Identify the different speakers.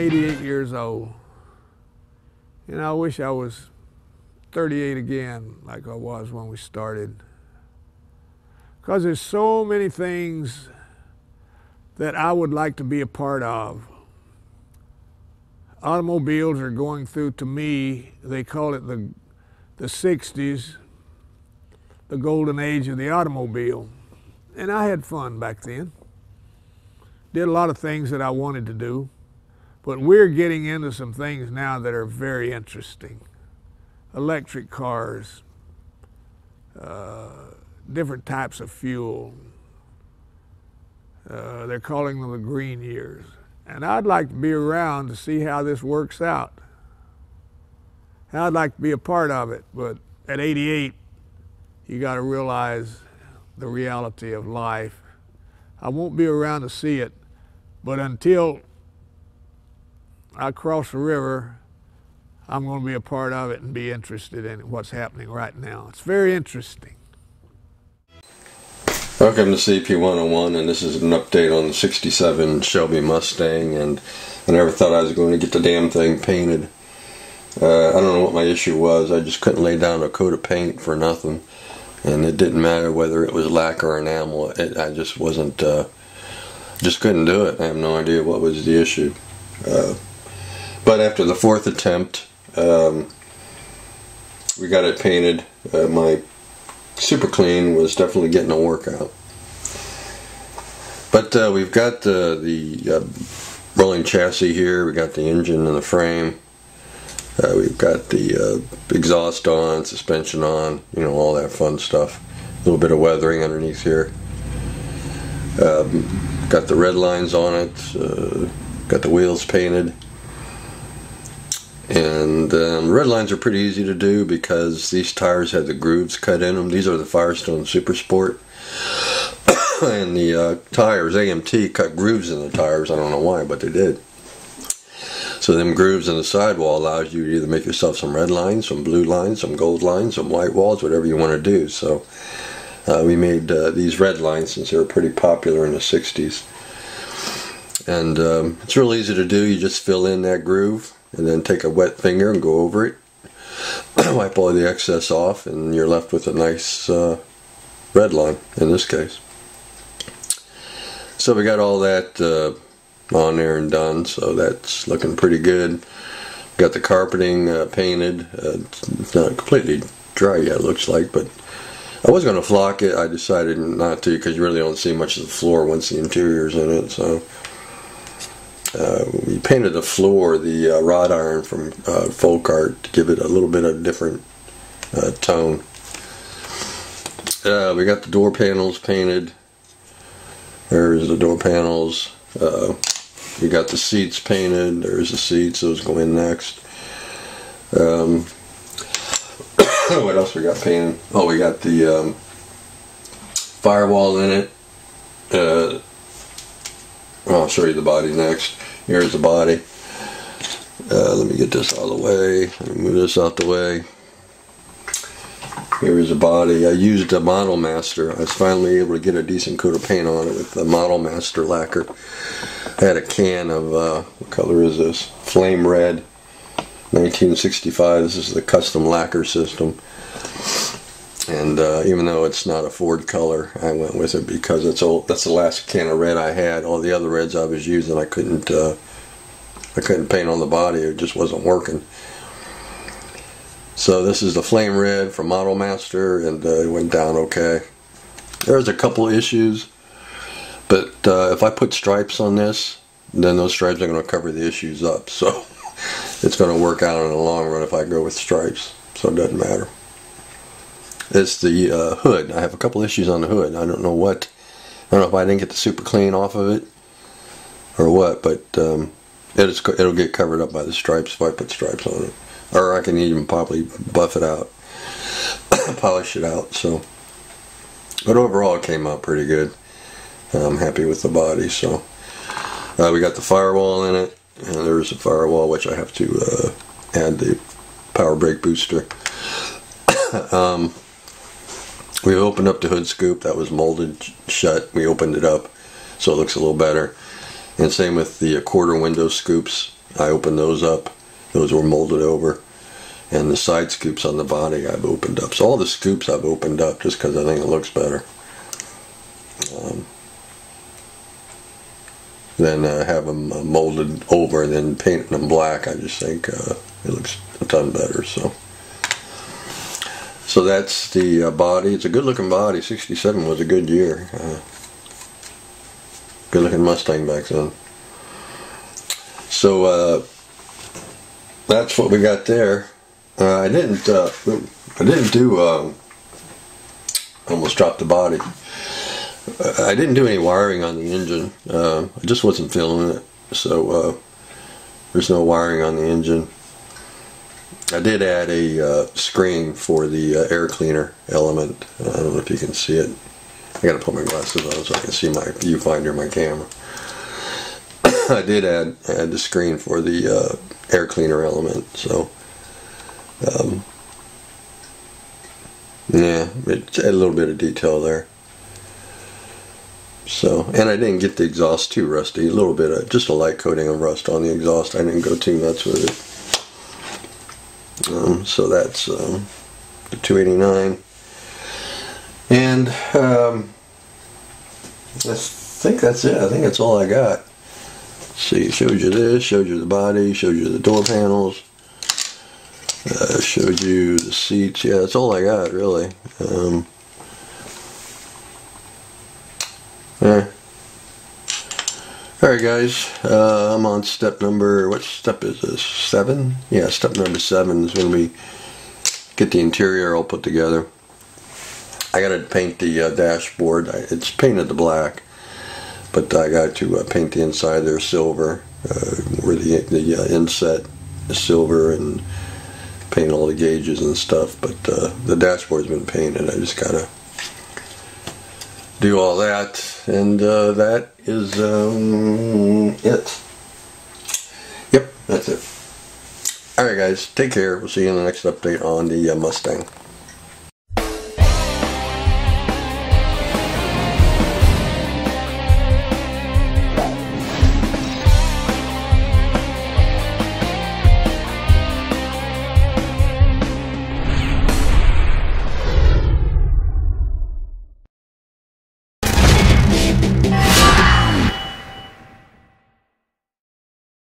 Speaker 1: 88 years old. And I wish I was 38 again like I was when we started. Because there's so many things that I would like to be a part of. Automobiles are going through, to me, they call it the 60s, the golden age of the automobile. And I had fun back then. Did a lot of things that I wanted to do. But we're getting into some things now that are very interesting. Electric cars, different types of fuel. They're calling them the green years. And I'd like to be around to see how this works out. I'd like to be a part of it, but at 88, you got to realize the reality of life. I won't be around to see it, but until I cross the river, I'm going to be a part of it and be interested in what's happening right now. It's very interesting.
Speaker 2: Welcome to CP 101, and this is an update on the 67 Shelby Mustang, and I never thought I was going to get the damn thing painted. I don't know what my issue was. I just couldn't lay down a coat of paint for nothing, and it didn't matter whether it was lacquer or enamel. I just wasn't, just couldn't do it. I have no idea what was the issue. But after the fourth attempt, we got it painted. My Super Clean was definitely getting a workout. But we've got the rolling chassis here. We got the engine and the frame. We've got the exhaust on, suspension on, you know, all that fun stuff. A little bit of weathering underneath here. Got the red lines on it. Got the wheels painted. And red lines are pretty easy to do because these tires have the grooves cut in them. These are the Firestone Super Sport. And the tires, AMT, cut grooves in the tires. I don't know why, but they did. So them grooves in the sidewall allows you to either make yourself some red lines, some blue lines, some gold lines, some white walls, whatever you want to do. So we made these red lines since they were pretty popular in the 60s. And it's real easy to do. You just fill in that groove and then take a wet finger and go over it. Wipe all the excess off, and you're left with a nice red line in this case. So we got all that on there and done, so that's looking pretty good. Got the carpeting painted. It's not completely dry yet, it looks like, but I was going to flock it. I decided not to because you really don't see much of the floor once the interior's in it. So we painted the floor, the wrought iron from Folk Art, to give it a little bit of different tone. We got the door panels painted. There's the door panels. We got the seats painted. There's the seats. Those go in next. What else we got painted? Oh, we got the firewall in it. I'll show you the body next. Here's the body. Let me get this out of the way. Let me move this out the way. Here's the body. I used a Model Master. I was finally able to get a decent coat of paint on it with the Model Master lacquer. I had a can of, what color is this? Flame Red, 1965. This is the custom lacquer system. And even though it's not a Ford color, I went with it because it's old. That's the last can of red I had. All the other reds I was using, I couldn't paint on the body. It just wasn't working. So this is the Flame Red from Model Master, and it went down okay. There's a couple issues, but if I put stripes on this, then those stripes are going to cover the issues up. So it's going to work out in the long run if I go with stripes. So it doesn't matter. It's the hood. I have a couple issues on the hood. I don't know if I didn't get the Super Clean off of it or what, but it'll get covered up by the stripes if I put stripes on it. Or I can even probably buff it out, polish it out. So, but overall it came out pretty good. I'm happy with the body. So we got the firewall in it, and there's a firewall which I have to add the power brake booster. We opened up the hood scoop that was molded shut. We opened it up so it looks a little better. And same with the quarter window scoops. I opened those up. Those were molded over. And the side scoops on the body I've opened up. So all the scoops I've opened up just because I think it looks better. Then have them molded over and then painting them black. I just think it looks a ton better. So that's the body. It's a good looking body. 67 was a good year. Good looking Mustang back then. So that's what we got there. I didn't do. Almost dropped the body. I didn't do any wiring on the engine. I just wasn't feeling it. So there's no wiring on the engine. I did add a screen for the air cleaner element. I don't know if you can see it. I gotta put my glasses on so I can see my viewfinder in my camera. I did add the screen for the air cleaner element. So yeah, it's a little bit of detail there. So, and I didn't get the exhaust too rusty. A little bit of, just a light coating of rust on the exhaust. I didn't go too nuts with it. So that's the 289. And I think that's it. I think that's all I got. See, shows you this, shows you the body, shows you the door panels, showed you the seats. Yeah, that's all I got, really. Yeah. Alright guys, I'm on step number, what step is this? 7? Yeah, step number 7 is when we get the interior all put together. I gotta paint the dashboard. It's painted the black, but I got to paint the inside there silver, where the inset is silver, and paint all the gauges and stuff. But the dashboard's been painted. I just gotta do all that, and that is it. Yep, that's it. Alright guys, take care. We'll see you in the next update on the Mustang.